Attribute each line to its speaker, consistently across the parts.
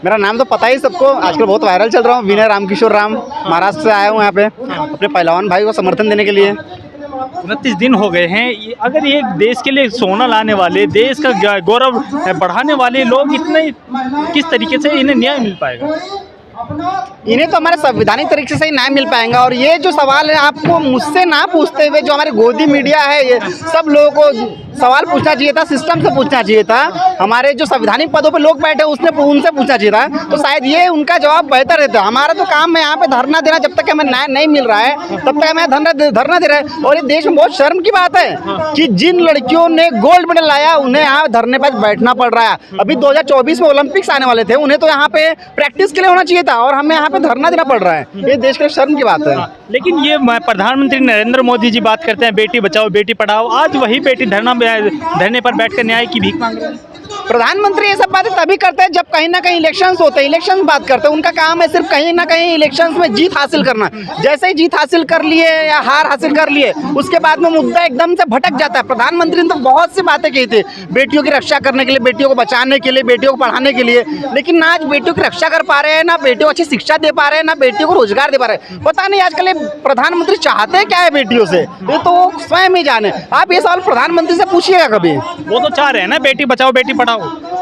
Speaker 1: मेरा नाम तो पता ही सबको, आजकल बहुत वायरल चल रहा हूँ। विनय रामकिशोर राम, महाराष्ट्र से आया हूँ यहाँ पे अपने पहलवान भाई को समर्थन देने के लिए।
Speaker 2: 29 दिन हो गए हैं। अगर ये देश के लिए सोना लाने वाले, देश का गौरव बढ़ाने वाले लोग इतने किस तरीके से इन्हें न्याय मिल पाएगा?
Speaker 1: इन्हें तो हमारे संवैधानिक तरीके से ही न्याय मिल पाएगा। और ये जो सवाल है आपको मुझसे ना पूछते हुए जो हमारे गोदी मीडिया है, ये सब लोगों को सवाल पूछना चाहिए था, सिस्टम से पूछना चाहिए था। हमारे जो संवैधानिक पदों पे लोग बैठे उसने उनसे पूछना चाहिए था, तो शायद ये उनका जवाब बेहतर रहता। हमारा तो काम है यहाँ पे धरना देना, जब तक हमें न्याय नहीं मिल रहा है तब तक हमें धरना दे रहा है। और ये देश में बहुत शर्म की बात है कि जिन लड़कियों ने गोल्ड मेडल लाया उन्हें यहाँ धरने पर बैठना पड़ रहा है। अभी 2024 में ओलंपिक्स आने वाले थे, उन्हें तो यहाँ पे प्रैक्टिस के लिए होना चाहिए था और हमें यहाँ पे धरना देना पड़ रहा है। ये देश के शर्म की बात है।
Speaker 2: लेकिन ये प्रधानमंत्री नरेंद्र मोदी जी बात करते हैं बेटी बचाओ बेटी पढ़ाओ, आज वही बेटी धरने पर बैठकर न्याय की भीख मांग रहे हैं।
Speaker 1: प्रधानमंत्री ये सब बातें तभी करते हैं जब कहीं ना कहीं इलेक्शंस होते हैं, इलेक्शंस बात करते हैं। उनका काम है सिर्फ कहीं ना कहीं इलेक्शंस में जीत हासिल करना। जैसे ही जीत हासिल कर लिए या हार हासिल कर लिए, उसके बाद में मुद्दा एकदम से भटक जाता है। प्रधानमंत्री ने तो बहुत सी बातें की थी बेटियों की रक्षा करने के लिए, बेटियों को बचाने के लिए, बेटियों को पढ़ाने के लिए, लेकिन ना आज बेटियों की रक्षा कर पा रहे हैं, ना बेटियों को अच्छी शिक्षा दे पा रहे हैं, ना बेटियों को रोजगार दे पा रहे हैं। पता नहीं आजकल प्रधानमंत्री चाहते क्या है बेटियों से, ये तो स्वयं ही जाने। आप ये सवाल प्रधानमंत्री से पूछिएगा कभी।
Speaker 2: वो तो चाह रहे हैं ना बेटी बचाओ बेटी पढ़ाओ,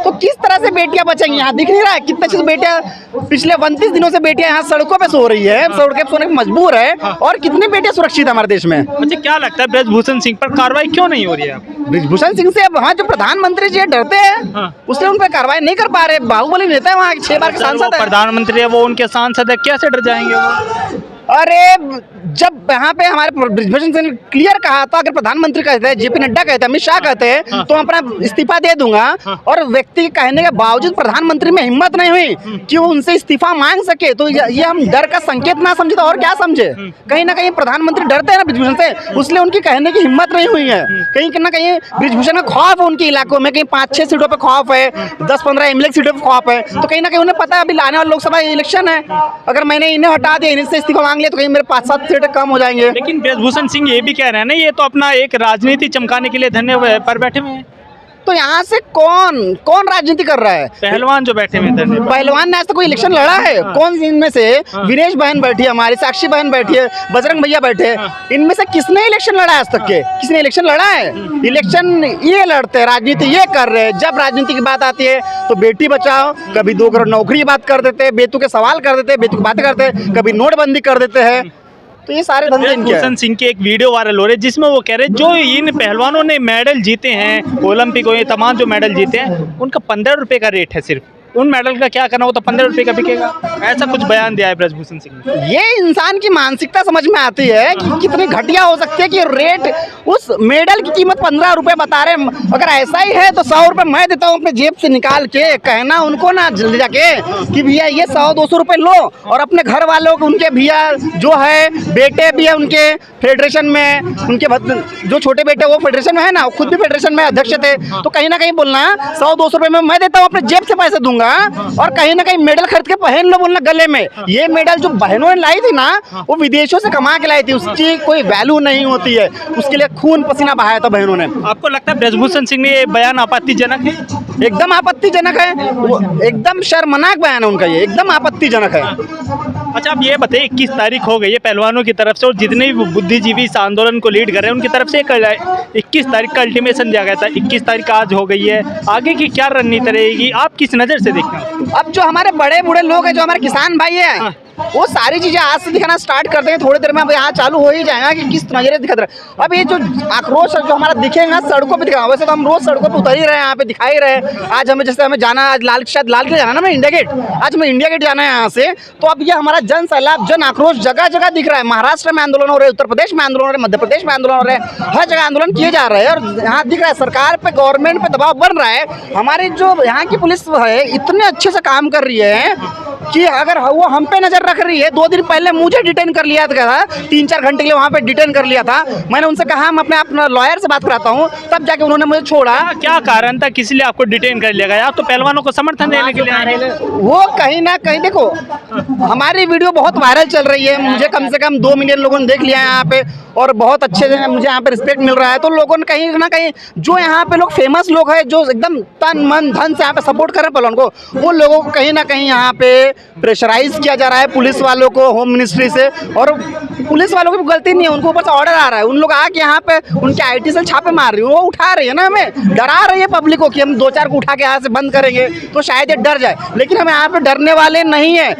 Speaker 1: तो किस तरह से बेटियां बचेंगी? यहाँ दिख नहीं रहा है कितने अच्छी बेटियां, पिछले 29 दिनों से बेटियां यहाँ सड़कों पे सो रही है, सड़कों पे सोने पे मजबूर है। और कितनी बेटियां सुरक्षित है हमारे देश में।
Speaker 2: मुझे क्या लगता है ब्रजभूषण सिंह पर कार्रवाई क्यों नहीं हो रही है?
Speaker 1: ब्रजभूषण सिंह से वहाँ जो प्रधानमंत्री जी डरते हैं, उससे उन पर कार्रवाई नहीं कर पा रहे। बाहुबली नेता है, वहाँ 6 बार के सांसद है।
Speaker 2: प्रधानमंत्री है, वो उनके सांसद है, कैसे डर जाएंगे वो?
Speaker 1: अरे जब यहाँ पे हमारे ब्रजभूषण सिंह ने क्लियर कहा था, अगर प्रधानमंत्री कहते हैं, जेपी नड्डा कहते हैं, अमित शाह कहते हैं तो अपना इस्तीफा दे दूंगा। और व्यक्ति के कहने के बावजूद प्रधानमंत्री में हिम्मत नहीं हुई कि वो उनसे इस्तीफा मांग सके, तो ये हम डर का संकेत ना समझे तो और क्या समझे? कहीं ना कहीं प्रधानमंत्री डरते हैं ना ब्रजभूषण से, इसलिए उनकी कहने की हिम्मत नहीं हुई है। कहीं ना कहीं ब्रजभूषण का खौफ है उनके इलाकों में, कहीं 5-6 सीटों पर खौफ है, 10-15 एमएलए सीटों पर खौफ है। तो कहीं ना कहीं उन्हें पता है अभी लाने वाला लोकसभा इलेक्शन है, अगर मैंने इन्हें हटा दिया, इनसे इस्तीफा मांग लिया तो कहीं मेरे 5-7 सीटें कम हो जाएंगे।
Speaker 2: लेकिन ब्रजभूषण सिंह ये भी कह रहे हैं ना, ये तो अपना एक राजनीति चमकाने के लिए धरने पर बैठे हुए हैं।
Speaker 1: तो यहाँ से कौन राजनीति कर रहा है?
Speaker 2: पहलवान जो बैठे हुए धरने पर।
Speaker 1: पहलवान ने आज तक कोई इलेक्शन लड़ा है? कौन इनमें से? विनेश बहन बैठी है हमारी, साक्षी बहन बैठी है, बजरंग भैया बैठे हैं, इनमें से किसने इलेक्शन लड़ा है आज तक के? किसने इलेक्शन लड़ा है? इलेक्शन ये लड़ते हैं, राजनीति ये कर रहे हैं। जब राजनीति की बात आती है तो बेटी बचाओ, कभी 2 करोड़ नौकरी की बात कर देते हैं, बेतु के सवाल कर देते हैं, बेतु की बातें करते हैं, कभी नोटबंदी कर देते हैं। तो ये सारे धंधे इनके हैं।
Speaker 2: ब्रजभूषण सिंह की एक वीडियो वायरल हो रही है जिसमें वो कह रहे हैं जो इन पहलवानों ने मेडल जीते हैं ओलंपिक और ये तमाम जो मेडल जीते हैं उनका 15 रुपये का रेट है सिर्फ, उन मेडल का क्या करना, वो तो 15 रुपये का बिकेगा। ऐसा कुछ बयान दिया है ब्रजभूषण सिंह ने।
Speaker 1: ये इंसान की मानसिकता समझ में आती है कि कितनी घटिया हो सकती है कि रेट, उस मेडल की कीमत 15 रुपये बता रहे हैं। अगर ऐसा ही है तो 100 रुपये मैं देता हूँ अपने जेब से निकाल के, कहना उनको ना ले जाके कि भैया ये 100-200 रुपये लो, और अपने घर वालों को, उनके भैया जो है, बेटे भी है उनके फेडरेशन में, उनके जो छोटे बेटे वो फेडरेशन में है ना, खुद भी फेडरेशन में अध्यक्ष थे, तो कहीं ना कहीं बोलना 100-200 रुपये में मैं देता हूँ, अपने जेब से पैसे दूंगा। और कहीं ना कहीं मेडल खरीद के पहन लो बोलना गले में। ये मेडल जो बहनों ने लाई थी ना, वो विदेशों से कमा के लाई थी, उसकी कोई वैल्यू नहीं होती है, उसके लिए खून पसीना बहाया था बहनों ने।
Speaker 2: आपको लगता है ब्रजभूषण सिंह ने ये बयान आपत्तिजनक है?
Speaker 1: एकदम आपत्तिजनक है, एकदम शर्मनाक बयान है उनका, ये एकदम आपत्तिजनक है।
Speaker 2: अच्छा आप ये बताइए 21 तारीख हो गई है पहलवानों की तरफ से, और जितने भी बुद्धिजीवी इस आंदोलन को लीड कर रहे हैं उनकी तरफ से 21 तारीख का अल्टीमेशन दिया गया था। 21 तारीख आज हो गई है, आगे की क्या रणनीति रहेगी, आप किस नज़र से देखते हैं?
Speaker 1: अब जो हमारे बड़े बूढ़े लोग हैं, जो हमारे किसान भाई हैं, वो सारी चीजें आज से दिखाना स्टार्ट कर देंगे। थोड़ी देर में अब यहाँ चालू हो ही जाएगा कि किस नजरिए दिखा रहा है। अब ये जो आक्रोश जो हमारा दिखेगा सड़कों पे दिखा, वैसे तो हम रोज सड़कों पे उतर ही रहे हैं, यहाँ पे दिखाई रहे हैं। आज हमें जैसे हमें जाना, आज शायद लाल किला जाना ना, मैं इंडिया गेट, आज हमें इंडिया गेट जाना है यहाँ से। तो अब ये हमारा जन सैलाब, जन आक्रोश जगह जगह दिख रहा है। महाराष्ट्र में आंदोलन हो रहे हैं, उत्तर प्रदेश में आंदोलन हो रहे हैं, मध्य प्रदेश में आंदोलन हो रहे हैं, हर जगह आंदोलन किए जा रहे हैं। और यहाँ दिख रहा है सरकार पे, गवर्नमेंट पे दबाव बन रहा है। हमारी जो यहाँ की पुलिस है इतने अच्छे से काम कर रही है कि अगर वो हम पे नजर रख रही है, 2 दिन पहले मुझे डिटेन कर लिया था, 3-4 घंटे के लिए वहाँ पे डिटेन कर लिया था। मैंने उनसे कहा हम अपना लॉयर से बात कराता हूँ, तब जाके उन्होंने मुझे छोड़ा।
Speaker 2: क्या कारण था, किस लिए आपको डिटेन कर लिया गया? आप तो पहलवानों को समर्थन देने के लिए आए हैं।
Speaker 1: वो कहीं ना कहीं देखो, हमारी वीडियो बहुत वायरल चल रही है, मुझे कम से कम 2 मिलियन लोगों ने देख लिया है यहाँ पे, और बहुत अच्छे से मुझे यहाँ पे रिस्पेक्ट मिल रहा है। तो लोगों ने कहीं ना कहीं, जो यहाँ पे लोग फेमस लोग हैं, जो एकदम तन मन धन से यहाँ पे सपोर्ट कर रहे हैं पहलवान को, वो लोगों को कहीं ना कहीं यहाँ पे प्रेशराइज किया जा रहा है पुलिस वालों को, होम मिनिस्ट्री से। और पुलिस वालों की भी गलती नहीं है, उनको ऊपर से ऑर्डर आ रहा है, उन लोग आके यहाँ पे उनके IT सेल छापे मार रही है, वो उठा रही है ना, हमें डरा रही है पब्लिक को कि हम 2-4 को उठा के यहाँ से बंद करेंगे तो शायद ये डर जाए। लेकिन हम यहाँ पे डरने वाले नहीं है।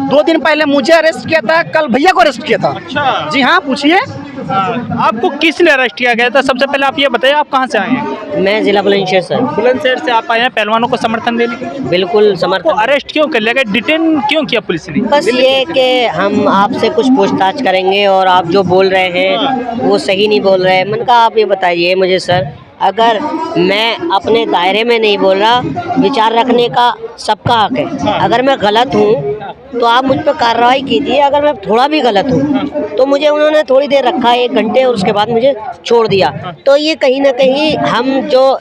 Speaker 1: 2 दिन पहले मुझे अरेस्ट किया था, कल भैया को अरेस्ट किया था।
Speaker 2: अच्छा।
Speaker 1: जी हाँ, पूछिए।
Speaker 2: आपको किस लिए अरेस्ट किया गया था? सबसे पहले आप ये बताइए, आप कहाँ से आए हैं?
Speaker 3: मैं जिला बुलंदशहर से।
Speaker 2: बुलंदशहर से आप आए हैं पहलवानों को समर्थन देने के लिए?
Speaker 3: बिल्कुल समर्थन।
Speaker 2: तो अरेस्ट क्यों कर लिया गया, डिटेन क्यों किया पुलिस ने?
Speaker 3: बस ये कि हम आपसे कुछ पूछताछ करेंगे और आप जो बोल रहे हैं वो सही नहीं बोल रहे हैं। मैंने कहा आप ये बताइए मुझे सर, अगर मैं अपने दायरे में नहीं बोल रहा, विचार रखने का सबका हक है। अगर मैं गलत हूँ तो आप मुझ पर कार्रवाई कीजिए, अगर मैं थोड़ा भी गलत हूँ तो मुझे उन्होंने थोड़ी देर रखा, 1 घंटे, और उसके बाद मुझे छोड़ दिया। तो ये कहीं ना कहीं हम जो,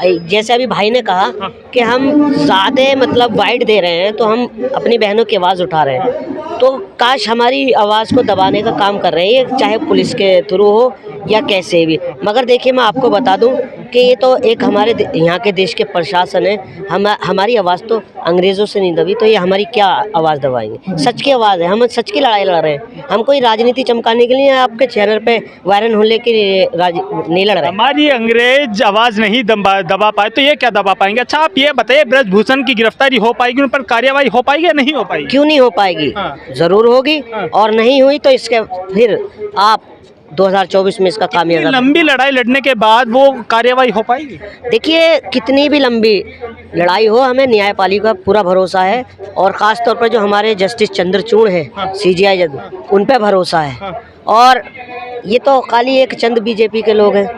Speaker 3: जैसे अभी भाई ने कहा कि हम ज़्यादा मतलब वाइड दे रहे हैं, तो हम अपनी बहनों की आवाज़ उठा रहे हैं, तो काश हमारी आवाज़ को दबाने का काम कर रहे हैं, चाहे पुलिस के थ्रू हो या कैसे भी। मगर देखिए, मैं आपको बता दूं कि ये तो एक हमारे यहाँ के देश के प्रशासन है, हमारी आवाज़ तो अंग्रेज़ों से नहीं दबी, तो ये हमारी क्या आवाज़ दबाएंगे? सच की आवाज़ है, हम सच की लड़ाई लड़ रहे हैं। हम कोई राजनीति चमकाने के लिए आपके चैनल पे वायरल होने के लिए नहीं लड़ रहे।
Speaker 2: हमारी अंग्रेज आवाज़ नहीं दबा पाए तो ये क्या दबा पाएंगे? अच्छा, आप ये बताइए, ब्रजभूषण की गिरफ्तारी हो पाएगी, उन पर कार्रवाई हो पाएगी या नहीं हो पाएगी?
Speaker 3: क्यों नहीं हो पाएगी? ज़रूर होगी, और नहीं हुई तो इसके फिर आप 2024 में इसका कामयाब।
Speaker 2: लंबी लड़ाई लड़ने के बाद वो कार्रवाई हो पाएगी?
Speaker 3: देखिए, कितनी भी लंबी लड़ाई हो, हमें न्यायपालिका का पूरा भरोसा है, और ख़ास तौर पर जो हमारे जस्टिस चंद्रचूड़ हैं, CGI जज, उन पे भरोसा है। और ये तो खाली एक चंद BJP के लोग हैं,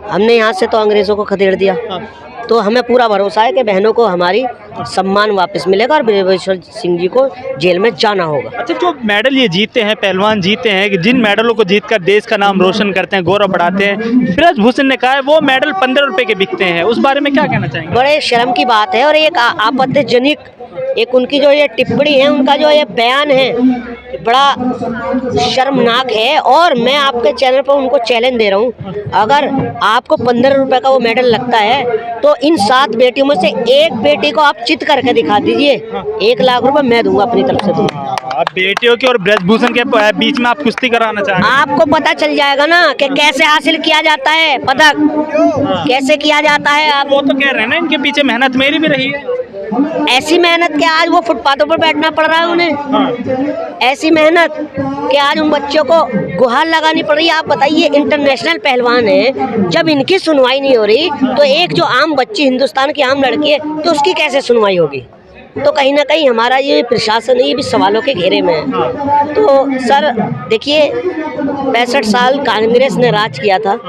Speaker 3: हमने यहाँ से तो अंग्रेज़ों को खदेड़ दिया। तो हमें पूरा भरोसा है कि बहनों को हमारी सम्मान वापस मिलेगा और ब्रजभूषण सिंह जी को जेल में जाना होगा।
Speaker 2: अच्छा, जो मेडल ये जीते हैं, पहलवान जीते हैं, कि जिन मेडलों को जीतकर देश का नाम रोशन करते हैं, गौरव बढ़ाते हैं, ब्रजभूषण ने कहा है वो मेडल 15 रुपए के बिकते हैं, उस बारे में क्या कहना चाहेंगे?
Speaker 3: बड़े शर्म की बात है, और एक आपत्तिजनक, एक उनकी जो ये टिप्पणी है, उनका जो ये बयान है, बड़ा शर्मनाक है। और मैं आपके चैनल पर उनको चैलेंज दे रहा हूँ, अगर आपको 15 रुपए का वो मेडल लगता है तो इन 7 बेटियों में से एक बेटी को आप चित करके दिखा दीजिए, 1 लाख रुपए मैं दूंगा, अपनी तरफ से दूंगा।
Speaker 2: आप बेटियों के और ब्रजभूषण के बीच में आप कुश्ती कराना चाहेंगे?
Speaker 3: आपको पता चल जाएगा ना कि कैसे हासिल किया जाता है पदक, कैसे किया जाता है। आप
Speaker 2: वो तो कह रहे हैं ना, इनके पीछे मेहनत मेरी भी रही है।
Speaker 3: ऐसी मेहनत कि आज वो फुटपाथों पर बैठना पड़ रहा है उन्हें, ऐसी मेहनत कि आज उन बच्चों को गुहार लगानी पड़ रही है। आप बताइए, इंटरनेशनल पहलवान है, जब इनकी सुनवाई नहीं हो रही तो एक जो आम बच्ची, हिंदुस्तान की आम लड़की है, तो उसकी कैसे सुनवाई होगी? तो कहीं ना कहीं हमारा ये प्रशासन है, ये भी सवालों के घेरे में है। तो सर देखिए, 65 साल कांग्रेस ने राज किया था,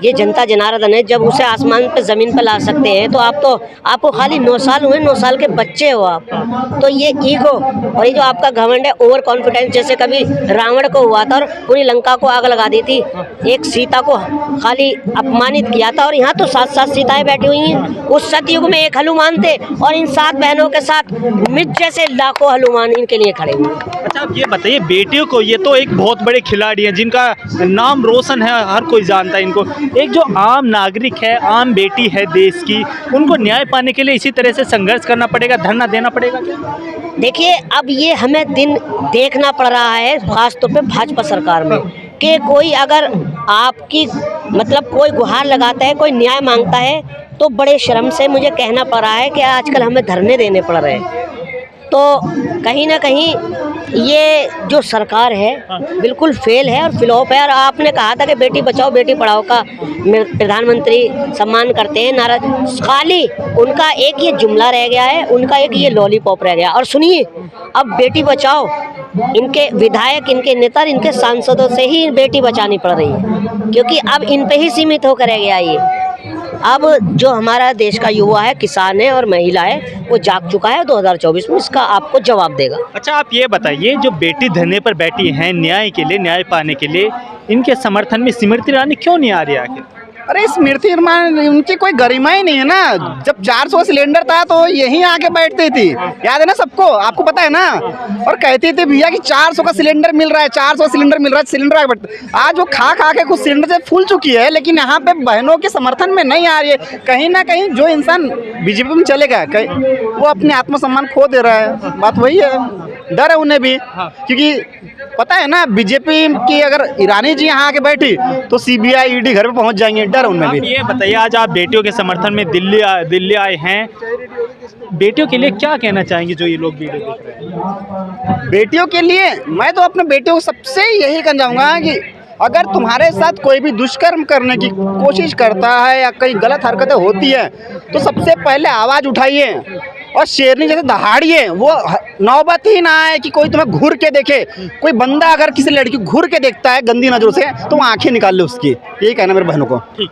Speaker 3: ये जनता जनार्दन है, जब उसे आसमान पे ज़मीन पे ला सकते हैं तो आपको खाली 9 साल हुए, 9 साल के बच्चे हो आप। तो ये ईगो और ये जो आपका घमंड है, ओवर कॉन्फिडेंस, जैसे कभी रावण को हुआ था और पूरी लंका को आग लगा दी थी, एक सीता को खाली अपमानित किया था, और यहाँ तो 7 सीताएं बैठी हुई हैं। उस सतयुग में एक हनुमान थे, और इन 7 बहनों के साथ मिर्च जैसे लाखों हनुमान इनके लिए खड़े हुए।
Speaker 2: अच्छा, आप ये बताइए, बेटियों को, ये तो एक बहुत बड़े खिलाड़ी हैं जिनका नाम रोशन है, हर कोई जानता है इनको, एक जो आम नागरिक है, आम बेटी है देश की, उनको न्याय पाने के लिए इसी तरह से संघर्ष करना पड़ेगा, धरना देना पड़ेगा क्या?
Speaker 3: देखिए, अब ये हमें दिन देखना पड़ रहा है, खासतौर पे भाजपा सरकार में, कि कोई अगर आपकी मतलब कोई गुहार लगाता है, कोई न्याय मांगता है, तो बड़े शर्म से मुझे कहना पड़ रहा है कि आजकल हमें धरने देने पड़ रहे हैं। तो कहीं ना कहीं ये जो सरकार है बिल्कुल फेल है और फ्लॉप है। और आपने कहा था कि बेटी बचाओ बेटी पढ़ाओ का प्रधानमंत्री सम्मान करते हैं, नारा, खाली उनका एक ये जुमला रह गया है, उनका एक ये लॉलीपॉप रह गया। और सुनिए, अब बेटी बचाओ, इनके विधायक, इनके नेता, इनके सांसदों से ही बेटी बचानी पड़ रही है, क्योंकि अब इन पे ही सीमित होकर रह गया ये। अब जो हमारा देश का युवा है, किसान है और महिला है, वो जाग चुका है 2024 में, इसका आपको जवाब देगा।
Speaker 2: अच्छा आप ये बताइए, जो बेटी धरने पर बैठी हैं न्याय के लिए, न्याय पाने के लिए, इनके समर्थन में स्मृति ईरानी क्यों नहीं आ रही आखिर?
Speaker 1: अरे स्मृति ईरानी, उनकी कोई गरिमा ही नहीं है ना। जब 400 सिलेंडर था तो यहीं आके बैठती थी, याद है ना सबको, आपको पता है ना। और कहती थी भैया कि 400 का सिलेंडर मिल रहा है, 400 सिलेंडर मिल रहा है, सिलेंडर आगे बढ़ता। आज वो खा खा के कुछ सिलेंडर से फूल चुकी है, लेकिन यहाँ पे बहनों के समर्थन में नहीं आ रही है। कहीं ना कहीं जो इंसान बीजेपी में चलेगा वो अपने आत्मसम्मान खो दे रहा है। बात वही है, डर है उन्हें भी, क्योंकि पता है ना बीजेपी की अगर ईरानी जी यहाँ आके बैठी तो सीबीआई ईडी घर पे पहुंच जाएंगे, डर है उनमें
Speaker 2: आप
Speaker 1: भी।
Speaker 2: ये बताइए, आज आप बेटियों के समर्थन में दिल्ली आए हैं, बेटियों के लिए क्या कहना चाहेंगे जो ये लोग वीडियो देख रहे हैं?
Speaker 1: बेटियों के लिए मैं तो अपने बेटियों को सबसे यही कहना चाहूँगा कि अगर तुम्हारे साथ कोई भी दुष्कर्म करने की कोशिश करता है या कई गलत हरकतें होती है तो सबसे पहले आवाज़ उठाइए और शेरनी जैसे दहाड़िए। वो नौबत ही ना आए कि कोई तुम्हें घूर के देखे। कोई बंदा अगर किसी लड़की को घूर के देखता है गंदी नज़रों से तो वो आंखें निकाल ले उसकी। यही कहना मेरे बहनों को।
Speaker 2: ठीक,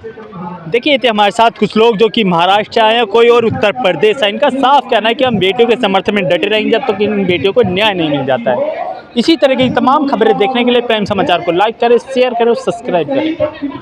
Speaker 2: देखिए थे हमारे साथ कुछ लोग जो कि महाराष्ट्र से आए हैं, कोई और उत्तर प्रदेश है। इनका साफ कहना है कि हम बेटियों के समर्थन में डटे रहेंगे जब तक इन बेटियों को न्याय नहीं मिल जाता है। इसी तरह की तमाम खबरें देखने के लिए प्राइम समाचार को लाइक करें, शेयर करें और सब्सक्राइब करें।